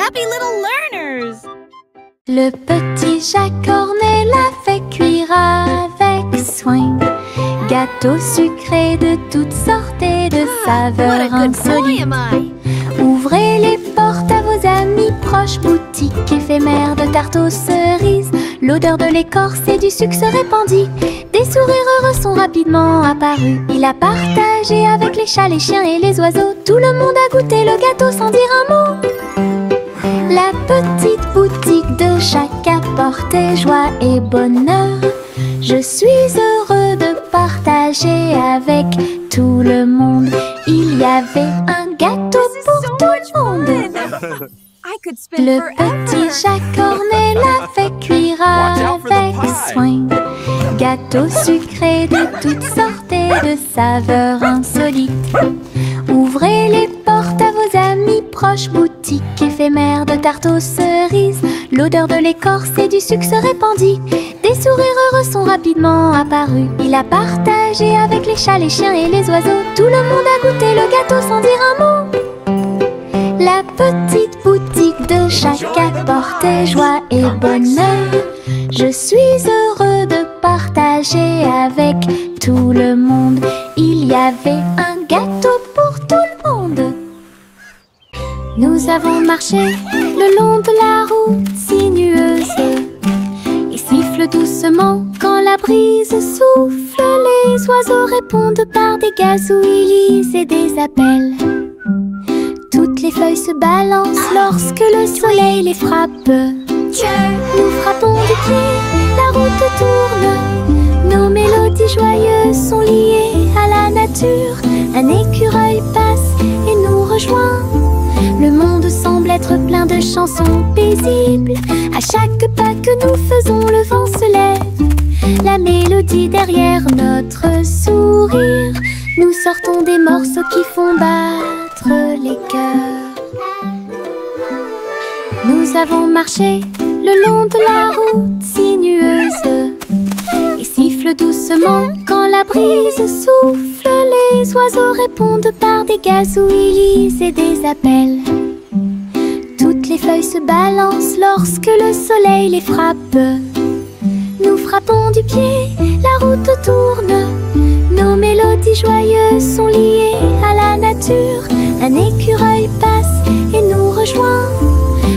happy little learners! Le petit Jacques Cornet l'a fait cuire avec soin. Gâteau sucré de toutes sortes et de saveurs insolites. Ouvrez les portes à vos amis proches, boutique éphémère de tarte aux cerises. L'odeur de l'écorce et du sucre se répandit. Des sourires heureux sont rapidement apparus. Il a partagé avec les chats, les chiens et les oiseaux. Tout le monde a goûté le gâteau sans dire un mot. La petite boutique de Jacques apportait joie et bonheur. Je suis heureux de partager avec tout le monde. Il y avait un gâteau pour tout le monde. Le petit Jacques Cornet l'a fait cuire avec soin. Gâteau sucré de toutes sortes et de saveurs insolites. Ouvrez les portes à vos amis proches, boutique éphémère de tarte aux cerises. L'odeur de l'écorce et du sucre se répandit. Des sourires heureux sont rapidement apparus. Il a partagé avec les chats, les chiens et les oiseaux. Tout le monde a goûté le gâteau sans dire un mot. La petite boutique de Jacques apportait joie et bonheur. Je suis heureux de partager avec tout le monde. Il y avait un gâteau pour tout le monde. Nous avons marché le long de la route sinueuse et siffle doucement quand la brise souffle. Les oiseaux répondent par des gazouillis et des appels. Toutes les feuilles se balancent lorsque le soleil les frappe. Nous frappons du pied, la route tourne. Nos mélodies joyeuses sont liées à la nature. Un écureuil passe et nous rejoint. Le monde semble être plein de chansons paisibles. À chaque pas que nous faisons, le vent se lève. La mélodie derrière notre sourire. Nous sortons des morceaux qui font battre les cœurs. Nous avons marché le long de la route sinueuse et siffle doucement quand la brise souffle. Les oiseaux répondent par des gazouillis et des appels. Toutes les feuilles se balancent lorsque le soleil les frappe. Nous frappons du pied, la route tourne. Nos mélodies joyeuses sont liées à la nature. Un écureuil passe et nous rejoint.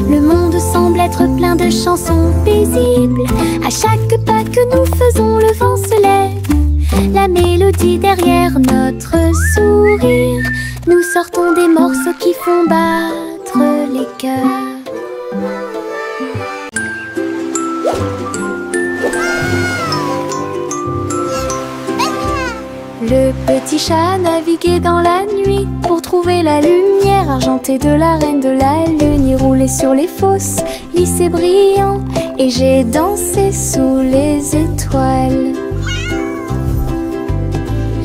Le monde semble être plein de chansons paisibles. À chaque pas que nous faisons, le vent se lève. La mélodie derrière notre sourire. Nous sortons des morceaux qui font battre les cœurs. Le petit chat naviguait dans la nuit pour trouver la lumière argentée de la reine de la lune. Il roulait sur les fosses, lissé brillant, et j'ai dansé sous les étoiles.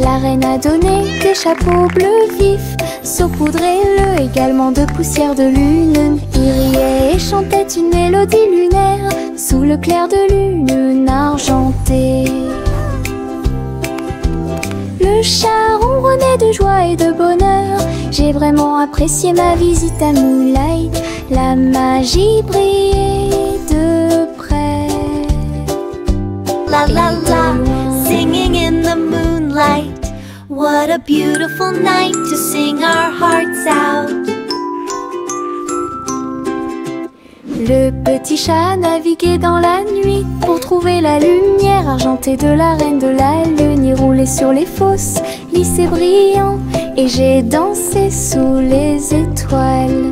La reine a donné des chapeaux bleus vifs, saupoudrez-le également de poussière de lune. Il riait et chantait une mélodie lunaire sous le clair de lune argentée. Le chat ronronnait de joie et de bonheur. J'ai vraiment apprécié ma visite à Moonlight. La magie brillait de près. La la la, singing in the moonlight. What a beautiful night to sing our hearts out. Le petit chat naviguait dans la nuit pour trouver la lumière argentée de la reine de la lune. Il roulait sur les fosses, lissé brillant, et j'ai dansé sous les étoiles.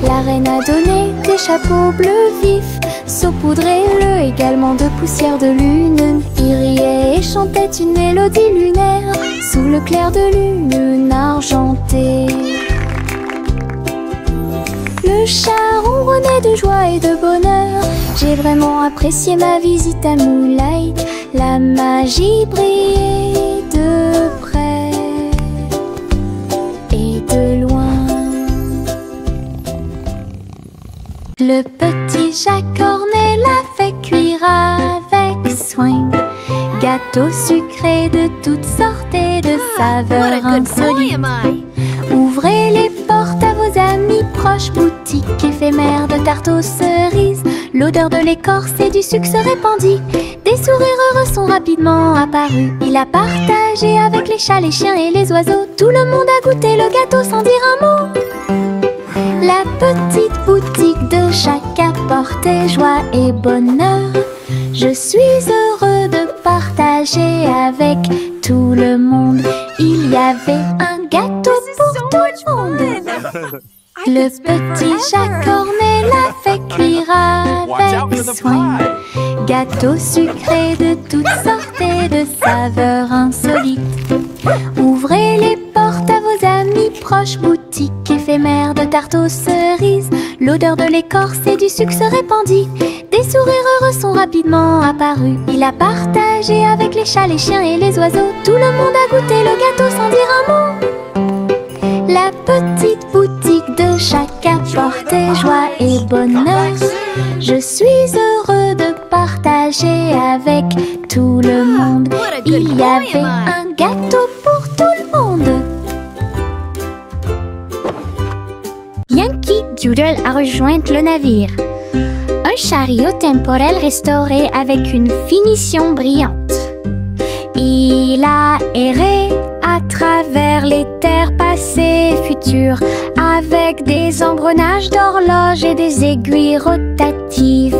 La reine a donné des chapeaux bleus vifs, saupoudrez-le également de poussière de lune. Il riait et chantait une mélodie lunaire sous le clair de lune argentée. Le chat ronronnait de joie et de bonheur. J'ai vraiment apprécié ma visite à Moonlight. La magie brillait de près et de loin. Le petit Jacques Cornet l'a fait cuire avec soin. Gâteau sucré de toutes sortes et de saveurs insolites. Ouvrez les portes à vos amis proches, boutique éphémère de tarte aux cerises. L'odeur de l'écorce et du sucre se répandit. Des sourires heureux sont rapidement apparus. Il a partagé avec les chats, les chiens et les oiseaux. Tout le monde a goûté le gâteau sans dire un mot. La petite boutique de chaque apportait joie et bonheur. Je suis heureux de partager avec tout le monde. Il y avait un gâteau pour tout le monde. Le petit chat cornet l'a fait cuire avec soin. Gâteau sucré de toutes sortes et de saveurs insolites. Ouvrez les portes à vos amis proches, boutique éphémère de tarte aux cerises. L'odeur de l'écorce et du sucre se répandit. Des sourires heureux sont rapidement apparus. Il a partagé avec les chats, les chiens et les oiseaux. Tout le monde a goûté le gâteau sans dire un mot. La petite boutique de chaque apportait joie et bonheur. Je suis heureux de partager avec tout le monde. Il y avait un gâteau pour tout le monde. Yankee Doodle a rejoint le navire. Un chariot temporel restauré avec une finition brillante. Il a erré à travers les terres passées et futures, avec des engrenages d'horloge et des aiguilles rotatives.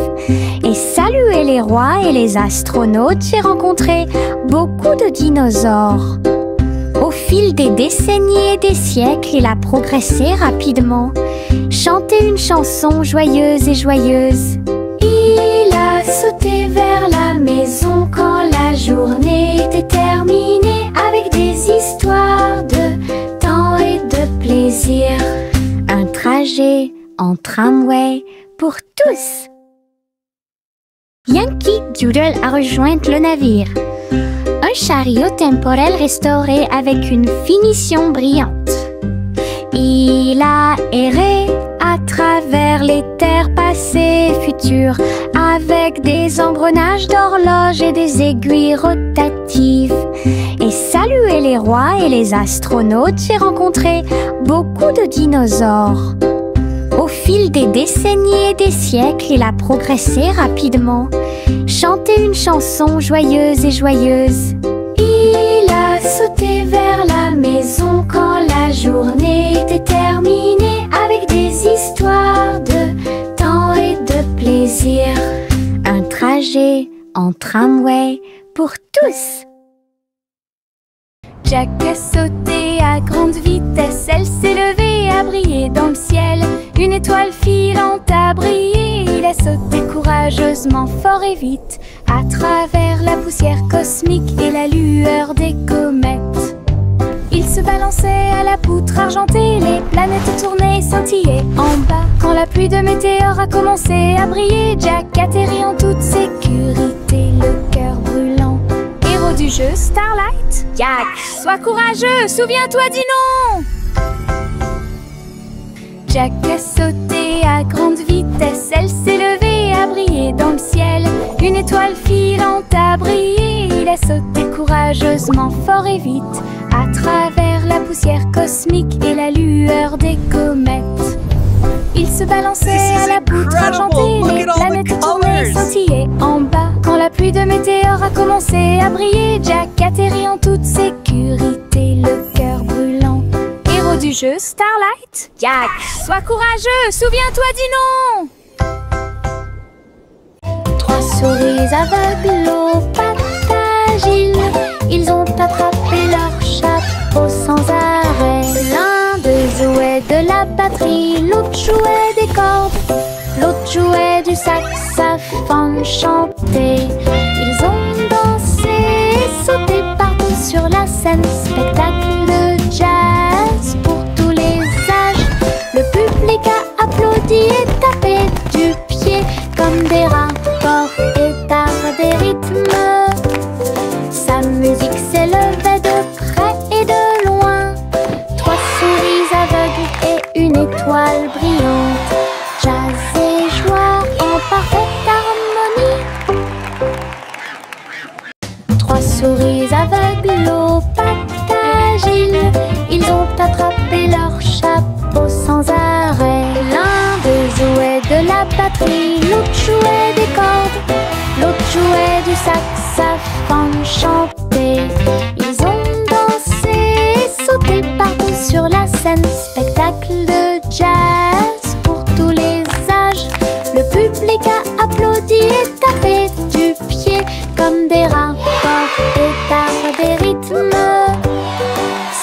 Et salué les rois et les astronautes, j'ai rencontré beaucoup de dinosaures. Au fil des décennies et des siècles, il a progressé rapidement, chanté une chanson joyeuse et joyeuse. Il a sauté vers la maison quand la journée était terminée, avec des histoires de temps et de plaisir. Un trajet en tramway pour tous. Yankee Doodle a rejoint le navire. Un chariot temporel restauré avec une finition brillante. Il a erré à travers les terres passées et futures, avec des engrenages d'horloge et des aiguilles rotatives. Et salué les rois et les astronautes, j'ai rencontré beaucoup de dinosaures. Au fil des décennies et des siècles, il a progressé rapidement, chanté une chanson joyeuse et joyeuse. Il a sauté vers la maison quand la journée était terminée, avec des histoires de temps et de plaisir. Un trajet en tramway pour tous. Jack a sauté à grande vitesse, elle s'est levée à briller dans le ciel. Une étoile filante a brillé, il a sauté courageusement, fort et vite, à travers la poussière cosmique et la lueur des comètes. Il se balançait à la poutre argentée, les planètes tournaient et scintillaient en bas. Quand la pluie de météores a commencé à briller, Jack atterrit en toute sécurité, le cœur brûlant. Héros du jeu Starlight, Jack, sois courageux, souviens-toi du nom. Jack a sauté à grande vitesse, elle s'est levée à briller dans le ciel. Une étoile filante a brillé, il a sauté courageusement, fort et vite, à travers la poussière cosmique et la lueur des comètes. Il se balançait à la poutre argentée, les planètes tournaient et scintillaient en bas. Quand la pluie de météores a commencé à briller, Jack atterrit en toute sécurité, le cœur brûlant. Héros du jeu Starlight, Jack, sois courageux, souviens-toi du nom. Trois souris aveugles aux pattes agiles, ils ont attrapé leur chapeau sans arrêt. L'un d'eux jouait de la batterie, l'autre jouait des cordes, l'autre jouait du saxophone chanté. Ils ont dansé et sauté partout sur la scène, spectacle de jazz pour tous les âges. Le public a applaudi et tapé du pied comme des rapports et d'art des rythmes. Sa musique s'élevait de près et de loin. Trois souris aveugles et une étoile brillante. Jazz et joie en parfaite harmonie. Trois souris aveugles aux pattes du saxophone chanter. Ils ont dansé et sauté partout sur la scène. Spectacle de jazz pour tous les âges. Le public a applaudi et tapé du pied comme des rats portés par des rythmes.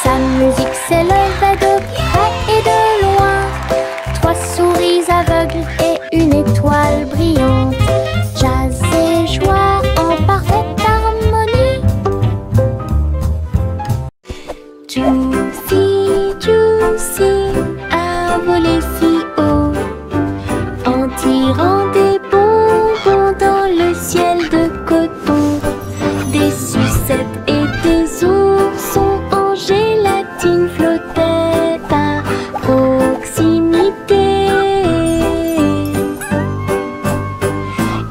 Sa musique s'élevait de près et de loin. 3 souris aveugles et une étoile brillante. Jazz et joie en parfaite harmonie. Juicy, Juicy a volé si haut en tirant des bonbons dans le ciel de coton. Des sucettes et des oursons en gélatine flottaient à proximité.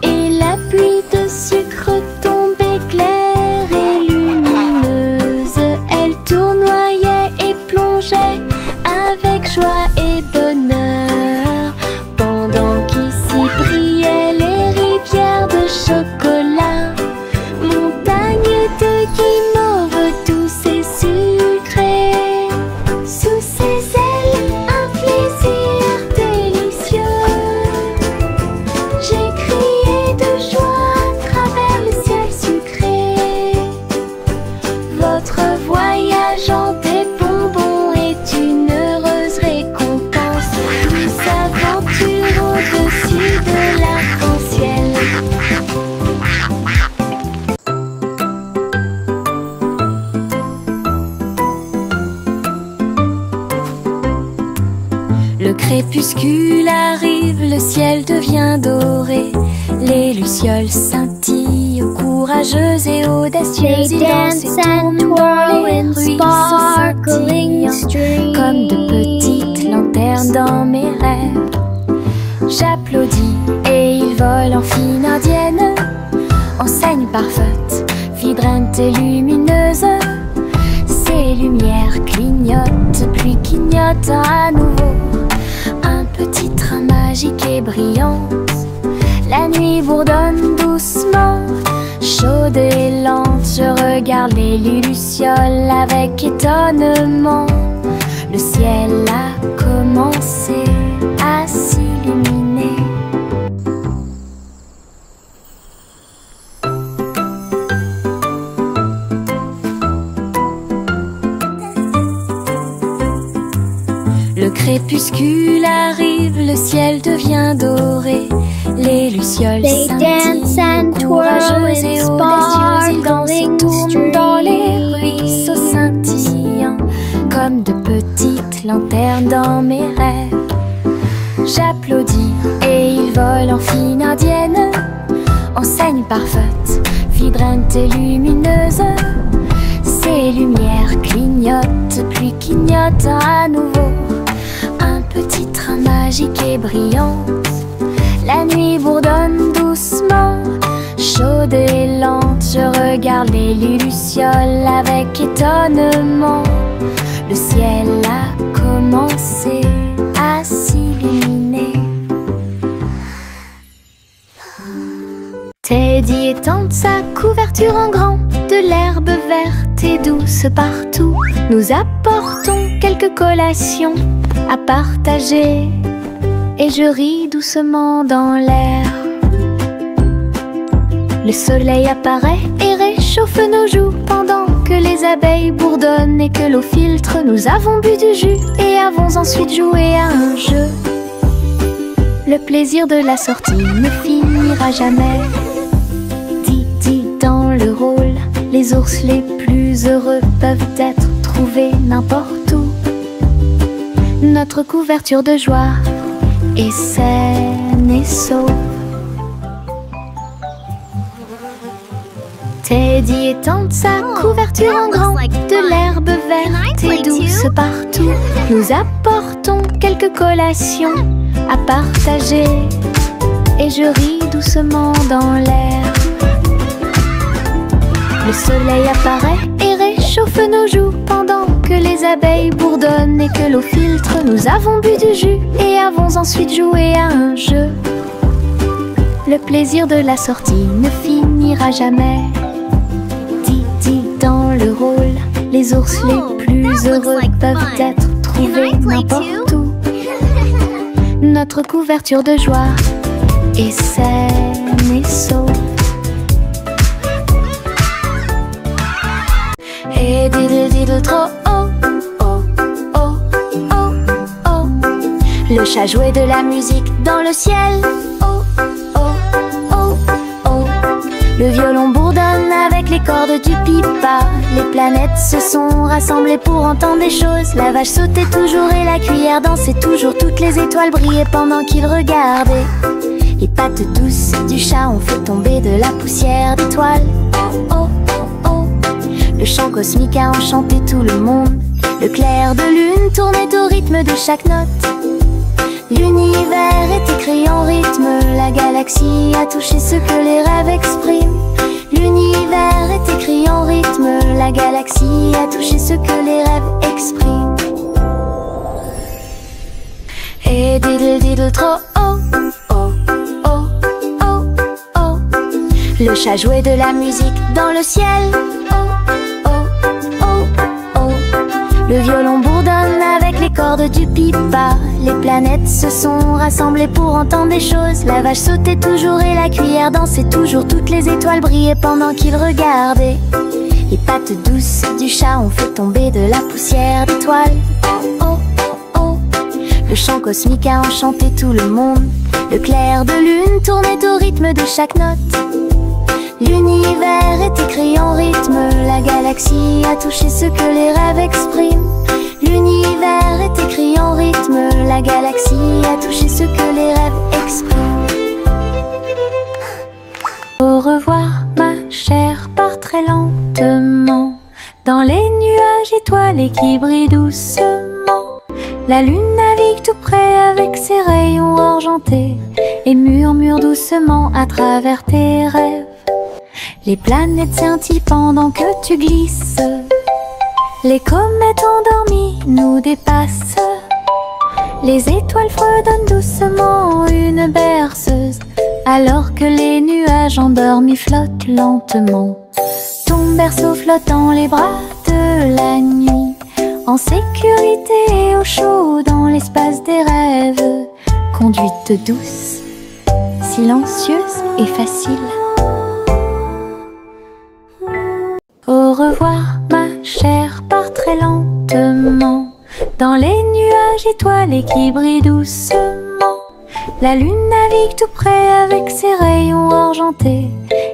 Et la pluie de sucre tombait claire et lumineuse. Elle tournoyait et plongeait avec joie et bonheur, pendant qu'ici brillaient les rivières de chocolat. Montagne de guimauve douce et sucrée. Sous ses ailes, un plaisir délicieux. J'ai crié de joie à travers le ciel sucré. Votre voyage en des bonbons est une heureuse récompense. Douce aventure au-dessus de l'arc-en-ciel. Le crépuscule arrive, le ciel devient doré. Les lucioles scintillent, courageuses et audacieuses. Ils dansent et tournent dans les ruisseaux scintillants, comme de petites lanternes dans mes rêves. J'applaudis et ils volent en fine indienne. Enseigne parfaite, vibrante et lumineuse. Ces lumières clignotent, puis clignotent à nouveau. Un petit train magique et brillant. La nuit bourdonne doucement, chaude et lente. Je regarde les lucioles avec étonnement. Le ciel a commencé à s'illuminer. Le crépuscule arrive, le ciel devient doré. Les lucioles scintillent, courageuses et audacieuses. Ils dansent et tournent dans les ruisseaux scintillants, comme de petites lanternes dans mes rêves. J'applaudis et ils volent en fine indienne. Enseigne parfaite, vibrante et lumineuse. Ces lumières clignotent, puis clignotent à nouveau. Un petit train magique et brillant. La nuit bourdonne doucement, chaude et lente. Je regarde les lucioles avec étonnement. Le ciel a commencé à s'illuminer. Teddy étend sa couverture en grand, de l'herbe verte et douce partout. Nous apportons quelques collations à partager, et je ris doucement dans l'air. Le soleil apparaît et réchauffe nos joues, pendant que les abeilles bourdonnent et que l'eau filtre. Nous avons bu du jus et avons ensuite joué à un jeu. Le plaisir de la sortie ne finira jamais. Didi dans le rôle, les ours les plus heureux peuvent être trouvés n'importe où. Notre couverture de joie est saine et sauve. Teddy étend sa couverture en grand, de l'herbe verte et douce partout. Nous apportons quelques collations à partager, et je ris doucement dans l'air. Le soleil apparaît et réchauffe nos joues, pendant que les abeilles bourdonnent et que l'eau filtre. Nous avons bu du jus et avons ensuite joué à un jeu. Le plaisir de la sortie ne finit n'ira jamais. Didi dans le rôle, les ours les plus heureux peuvent être trouvés n'importe où. Notre couverture de joie est saine et sauve. Et diddle diddle trop oh, oh, oh, oh, oh. Le chat jouait de la musique dans le ciel. Oh, oh, oh, oh. Le violon bourdonne avec les cordes du pipa. Les planètes se sont rassemblées pour entendre des choses. La vache sautait toujours et la cuillère dansait toujours. Toutes les étoiles brillaient pendant qu'ils regardaient. Les pattes douces du chat ont fait tomber de la poussière d'étoiles. Oh, oh, oh, oh. Le chant cosmique a enchanté tout le monde. Le clair de lune tournait au rythme de chaque note. L'univers est écrit en rythme. La galaxie a touché ce que les rêves expriment. L'univers est écrit en rythme. La galaxie a touché ce que les rêves expriment. Et diddle diddle trop oh, oh, oh, oh, oh. Le chat jouait de la musique dans le ciel. Oh, oh, oh, oh. Le violon bourdonne avec les cordes du pipa. Les planètes se sont rassemblées pour entendre des choses. La vache sautait toujours et la cuillère dansait toujours. Toutes les étoiles brillaient pendant qu'ils regardaient. Les pattes douces du chat ont fait tomber de la poussière d'étoiles. Oh, oh, oh, oh. Le chant cosmique a enchanté tout le monde. Le clair de lune tournait au rythme de chaque note. L'univers est écrit en rythme. La galaxie a touché ce que les rêves expriment. L'univers est écrit en rythme. La galaxie a touché ce que les rêves expriment. Au revoir ma chère, pars très lentement dans les nuages étoilés qui brillent doucement. La lune navigue tout près avec ses rayons argentés et murmure doucement à travers tes rêves. Les planètes scintillent pendant que tu glisses. Les comètes endormies nous dépassent. Les étoiles fredonnent doucement une berceuse, alors que les nuages endormis flottent lentement. Ton berceau flotte dans les bras de la nuit, en sécurité et au chaud dans l'espace des rêves. Conduite douce, silencieuse et facile. Au revoir ma chère, pars très lentement dans les nuages étoilés qui brillent doucement. La lune navigue tout près avec ses rayons argentés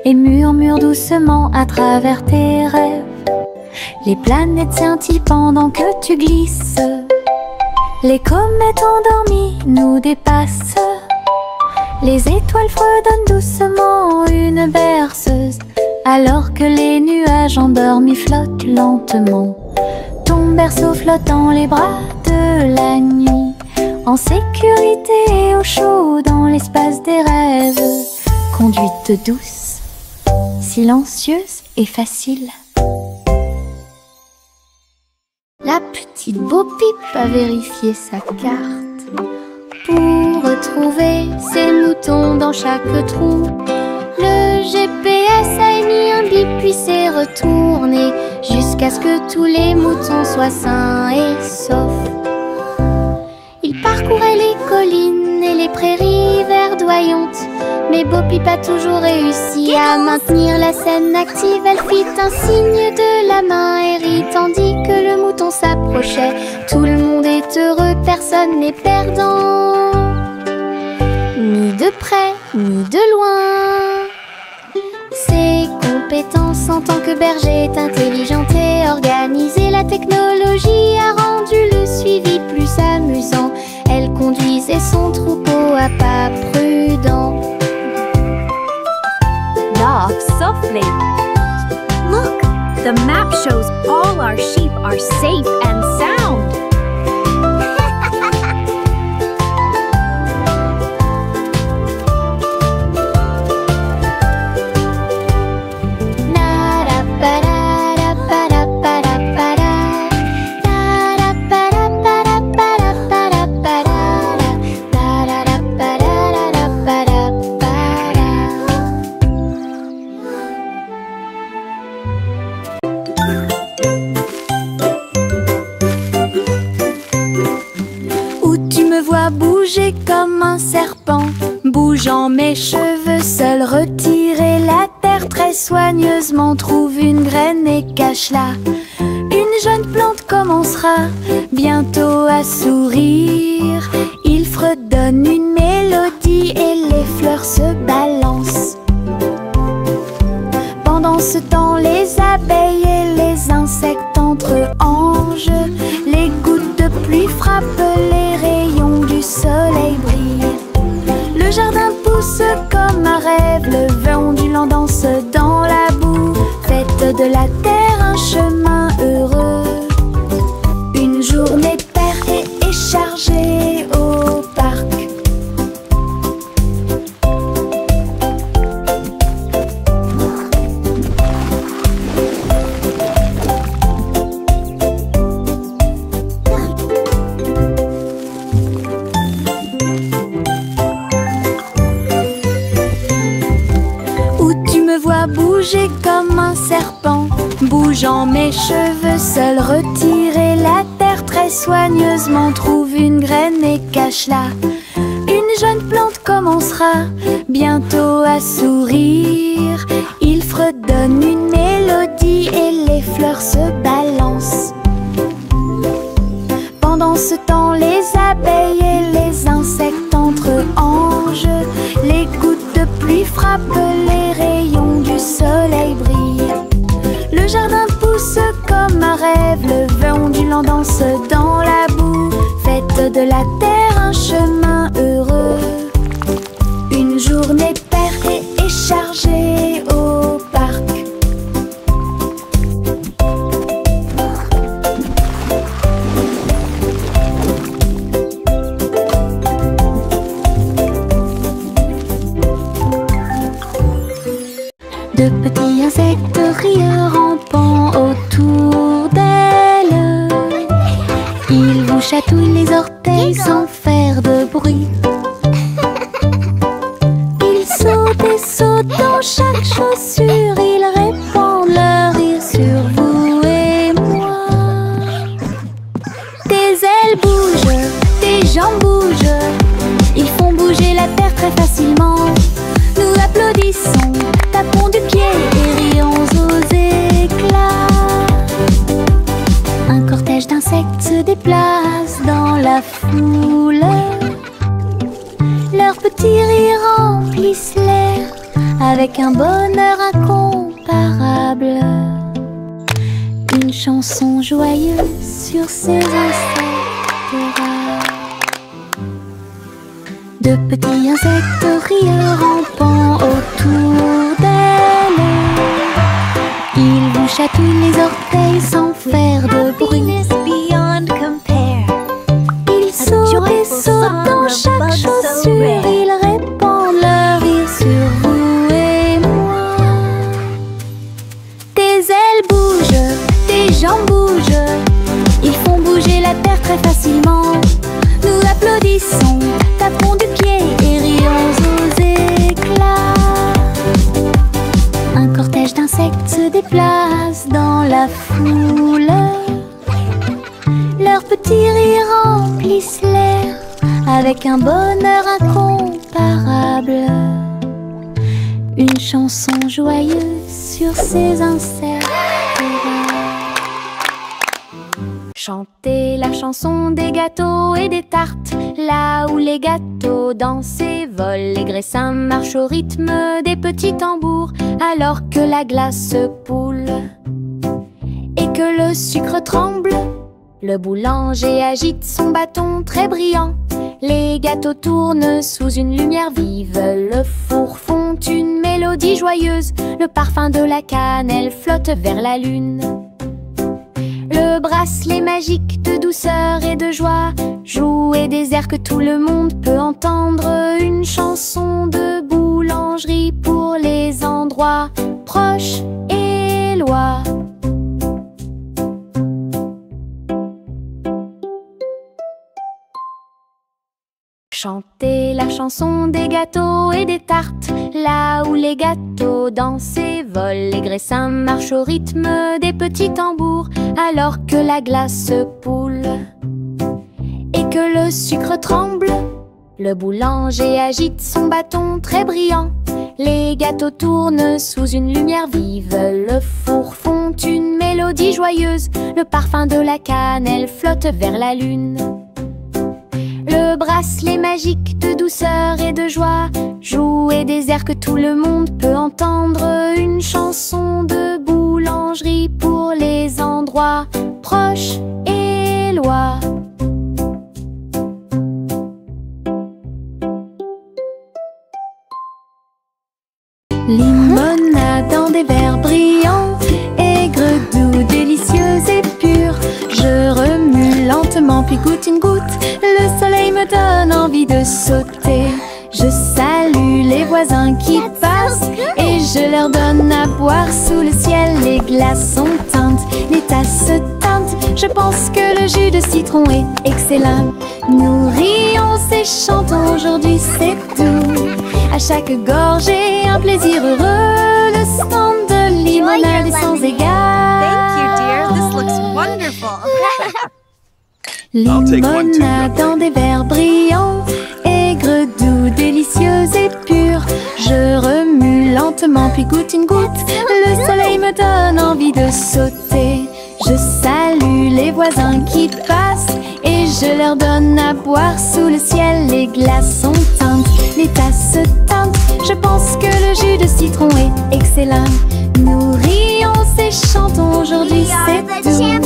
et murmure doucement à travers tes rêves. Les planètes scintillent pendant que tu glisses. Les comètes endormies nous dépassent. Les étoiles fredonnent doucement une berceuse, alors que les nuages endormis flottent lentement. Ton berceau flotte dans les bras de la nuit, en sécurité et au chaud dans l'espace des rêves. Conduite douce, silencieuse et facile. La petite Bo Peep a vérifié sa carte pour retrouver ses moutons dans chaque trou. Le GPS a émis un bip puis s'est retourné jusqu'à ce que tous les moutons soient sains et saufs. Il parcourait les collines et les prairies verdoyantes, mais Bo Peep a toujours réussi à maintenir la scène active. Elle fit un signe de la main et rit tandis que le mouton s'approchait. Tout le monde est heureux, personne n'est perdant, ni de près ni de loin. Ses compétences en tant que berger est intelligente et organisée. La technologie a rendu le suivi plus amusant. Elle conduisait son troupeau à pas prudents. Walk softly. Look, the map shows all our sheep are safe and sound. bouger comme un serpent. Bougeant mes cheveux, seul retirer la terre très soigneusement. Trouve une graine et cache-la. Une jeune plante commencera bientôt à sourire. Il fredonne une mélodie et les fleurs se balancent. Pendant ce temps, les abeilles et les insectes entre anges. Les gouttes de pluie frappent, les rayons du soleil brillent. Le jardin pousse comme un rêve, le vent ondulant danse dans la boue. Faites de la terre un chemin heureux. Une journée paire et chargée au parc. Bouger comme un serpent, bougeant mes cheveux, seul retirer la terre très soigneusement. Trouve une graine et cache-la. Une jeune plante commencera bientôt à sourire. Il fredonne une mélodie et les fleurs se balancent. Pendant ce temps, les abeilles et les insectes entre anges. Les gouttes de pluie frappent, les rayons du soleil brillent. Le jardin pousse comme un rêve, le vent ondulant danse dans la boue. Faites de la terre un chemin heureux. Une journée paire et chargée au parc. De petits insectes rieurs rampant autour d'elle. Ils vous chatouillent les orteils sans faire de bruit. Ils sautent et sautent dans chaque chaussure. Ils répandent leur rire sur vous et moi. Tes ailes bougent, tes jambes bougent. Ils font bouger la terre très facilement. Nous applaudissons, tapons du pied et rions aux éclats. Un cortège d'insectes se déplace dans la foule. Leurs petits rires remplissent l'air avec un bonheur incomparable. Une chanson joyeuse sur ces insectes rares. De petits insectes rieurs rampant autour d'elle. Ils vous chatouillent les orteils sans faire de bruit. Ils sautent et sautent dans chaque chaussure. Ils répandent leur rire sur vous et moi. Tes ailes bougent, tes jambes bougent. Ils font bouger la terre très facilement. Nous applaudissons, tapons du pied et rions aux éclats. Un cortège d'insectes se déplace dans la foule. Leurs petits rires remplissent l'air avec un bonheur incomparable. Une chanson joyeuse sur ces insectes rares. Chantez la chanson des gâteaux et des tartes. Là où les gâteaux dansent et volent, les graissins marchent au rythme des petits tambours. Alors que la glace se poule et que le sucre tremble, le boulanger agite son bâton très brillant. Les gâteaux tournent sous une lumière vive. Le four fond une mélodie joyeuse. Le parfum de la cannelle flotte vers la lune. Le bracelet magique de douceur et de joie jouer des airs que tout le monde peut entendre. Une chanson de boulangerie pour les endroits proches et loin. Chantez la chanson des gâteaux et des tartes. Là où les gâteaux dansent et volent, les graissins marchent au rythme des petits tambours. Alors que la glace se poule et que le sucre tremble, Le boulanger agite son bâton très brillant. Les gâteaux tournent sous une lumière vive. Le four fond une mélodie joyeuse. Le parfum de la cannelle flotte vers la lune. Le bracelet magique de douceur et de joie jouer des airs que tout le monde peut entendre. Une chanson de boulangerie pour les endroits proches et loin. Limonade dans des verres brillants, aigre, doux, délicieuse et pure. Je remue lentement puis goûte une goutte. Le soleil me donne envie de sauter. Je salue les voisins qui passent et je leur donne à boire sous le ciel. Les glaçons teintent, les tasses se teintent. Je pense que le jus de citron est excellent. Nous rions et chantons aujourd'hui, c'est tout. À chaque gorgée, un plaisir heureux. Le stand de limonade est sans égal. Thank you, dear. This looks wonderful. Limonade dans des verres brillants, aigre, doux, délicieuse et pure. Je remue lentement puis goûte une goutte. Le soleil me donne envie de sauter. Je salue les voisins qui passent et je leur donne à boire sous le ciel. Les glaçons teintent, les tasses se teintent. Je pense que le jus de citron est excellent. Nous rions et chantons aujourd'hui, c'est tout.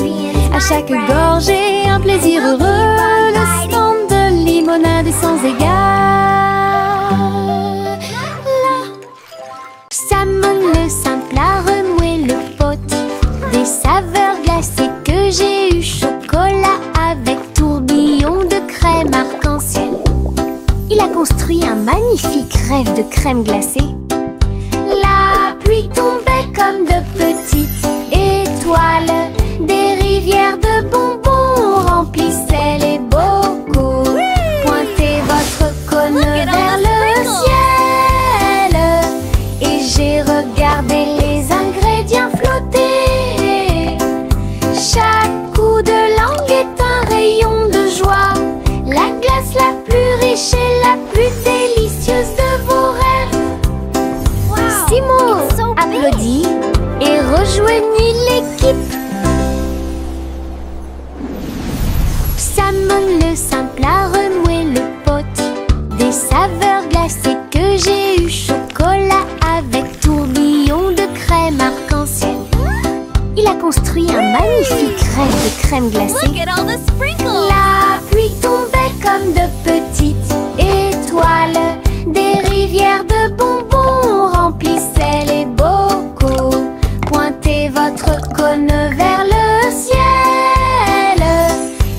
À chaque gorgée, un plaisir heureux. Le stand de limonade est sans égal. Salmon le simple à remouer le pot. Des saveurs glacées que j'ai eu. Chocolat avec tourbillon de crème arc-en-ciel. Il a construit un magnifique rêve de crème glacée. La pluie tombait comme de petites étoiles. Des rivières de bonbons remplissaient les bocaux. Pointez votre cône vers le ciel et j'ai regardé les ingrédients flotter. Chaque coup de langue est un rayon de joie. La glace la plus riche et la plus délicieuse de vos rêves. Simo applaudit et rejoignit l'équipe. Salmon le simple à remouer le pot. Des saveurs glacées que j'ai eu. Chocolat avec tourbillon de crème arc-en-ciel. Il a construit un magnifique rêve de crème glacée. Look at all the sprinkles. La pluie tombait comme de petites étoiles. Des rivières de bonbons remplissaient les bocaux. Pointez votre cône vers le ciel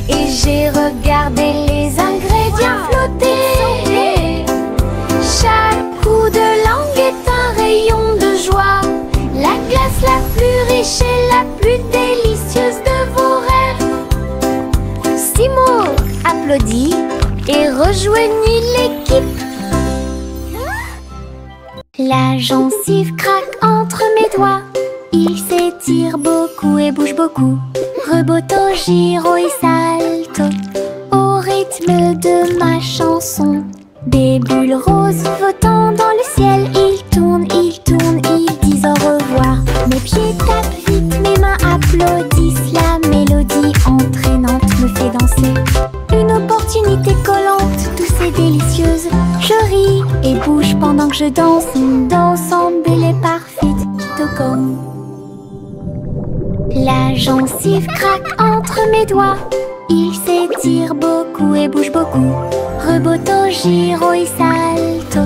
et j'ai regardé les ingrédients flotter. Chaque coup de langue est un rayon de joie. La glace la plus riche et la plus délicieuse de vos rêves. Simo applaudit et rejoignit l'équipe. La gencive craque entre mes doigts. Il s'étire beaucoup et bouge beaucoup. Reboto, giro et salto au rythme de ma chanson. Des bulles roses flottant dans le ciel. Ils tournent, ils disent au revoir. Mes pieds tapent vite, mes mains applaudissent. La mélodie entraînante me fait danser. Une opportunité collante, douce et délicieuse. Je ris et bouge pendant que je danse. Une danse embellée parfaite, Tocom. La gencive craque entre mes doigts. Il s'étire beaucoup et bouge beaucoup. Reboto, giro et salto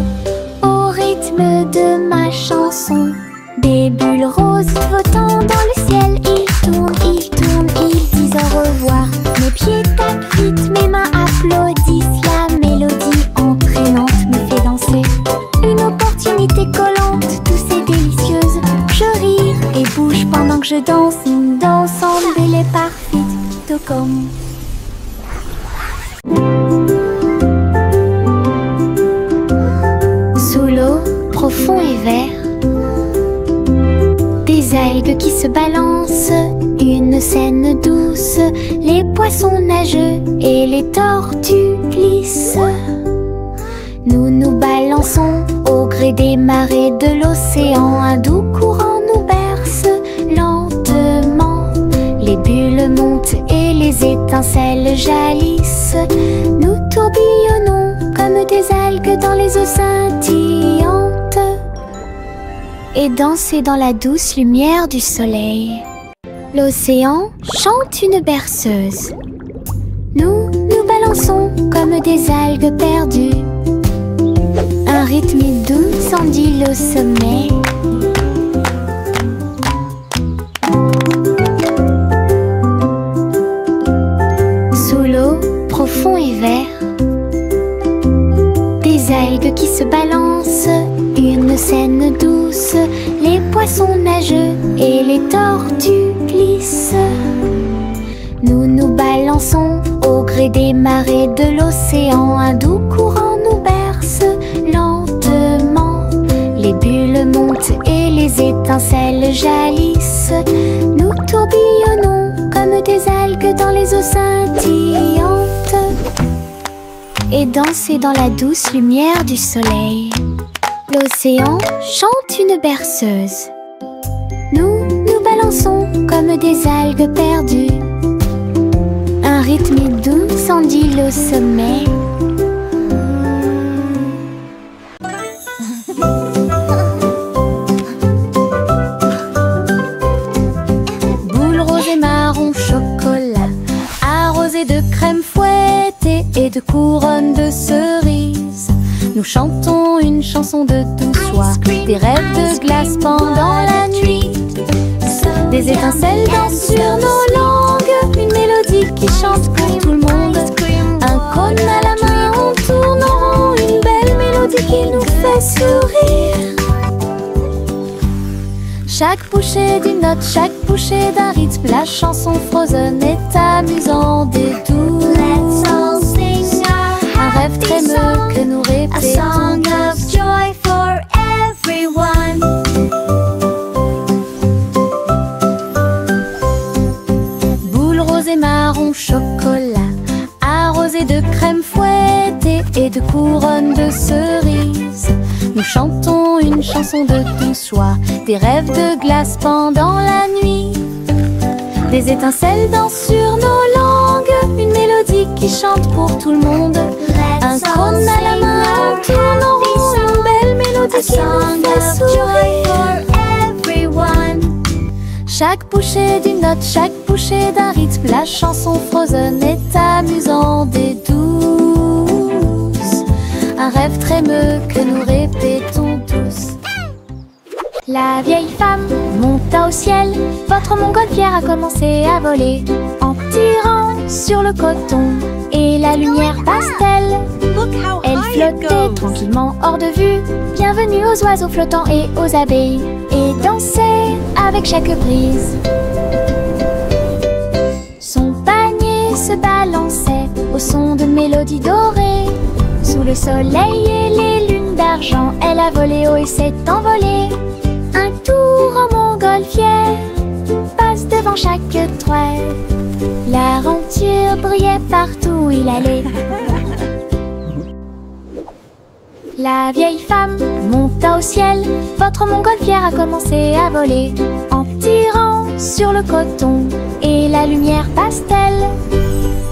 au rythme de ma chanson. Des bulles roses flottant dans le ciel. Ils tournent, ils disent au revoir. Mes pieds tapent vite, mes mains applaudissent. La mélodie entraînante me fait danser. Une opportunité collante, douce et délicieuse. Je ris et bouge pendant que je danse. Une danse embellée parfaite, Tocom. Sous l'eau, profond et vert, des algues qui se balancent, une scène douce, les poissons nageux et les tortues glissent. Nous nous balançons au gré des marées de l'océan. Un doux courant nous berce lentement. Les bulles montent et les étincelles jaillissent. Nous tourbillonnons comme des algues dans les eaux scintillantes et danser dans la douce lumière du soleil. L'océan chante une berceuse. Nous nous balançons comme des algues perdues. Un rythme doux s'endile au sommet. Sous l'eau, profond et vert, des algues qui se balancent, une scène douce. Les poissons nagent et les tortues glissent. Nous nous balançons au gré des marées de l'océan. Un doux courant nous berce lentement. Les bulles montent et les étincelles jaillissent. Nous tourbillonnons comme des algues dans les eaux scintillantes et danser dans la douce lumière du soleil. L'océan chante une berceuse. Nous nous balançons comme des algues perdues. Un rythme doux s'endile au sommet. Boule rose et marron chocolat, arrosée de crème fouettée et de couronnes de cerises. Nous chantons une chanson de douce joie, des rêves de glace pendant la nuit. Des étincelles dansent sur nos langues, une mélodie qui chante pour tout le monde. Un cône à la main, on tourne en rond, une belle mélodie qui nous fait sourire. Chaque bouchée d'une note, chaque bouchée d'un rythme, la chanson Frozen est amusante et douce. Un rêve crémeux que nous répétons. A song of joy for everyone. Boule rose et marron chocolat, arrosée de crème fouettée et de couronnes de cerises. Nous chantons une chanson de douce joie, des rêves de glace pendant la nuit. Des étincelles dansent sur nos langues, une mélodie qui chante pour tout le monde. Un cône à la main, on tourne en rond, une belle mélodie qui nous fait sourire. Chaque bouchée d'une note, chaque bouchée d'un rythme, la chanson Frozen est amusante et douce. Un rêve trémeux que nous répétons tous. La vieille femme monta au ciel, votre montgolfière a commencé à voler en tirant sur le coton et la lumière pastel. Elle flottait tranquillement hors de vue. Bienvenue aux oiseaux flottants et aux abeilles, et dansait avec chaque brise. Son panier se balançait au son de mélodies dorées. Sous le soleil et les lunes d'argent, elle a volé haut et s'est envolée. Un tour en montgolfière passe devant chaque trait. La renture brillait partout où il allait. La vieille femme monta au ciel, votre montgolfière a commencé à voler en tirant sur le coton et la lumière pastel.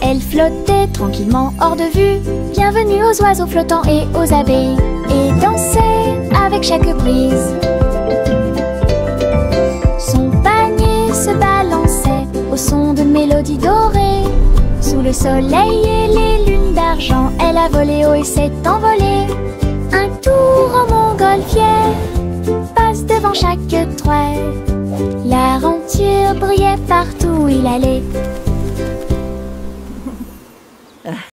Elle flottait tranquillement hors de vue. Bienvenue aux oiseaux flottants et aux abeilles, et dansait avec chaque brise. Son panier se balançait au son de mélodies dorées. Sous le soleil et les lunes d'argent, elle a volé haut et s'est envolée. Un tour en montgolfière passe devant chaque trait. La renture brillait partout où il allait.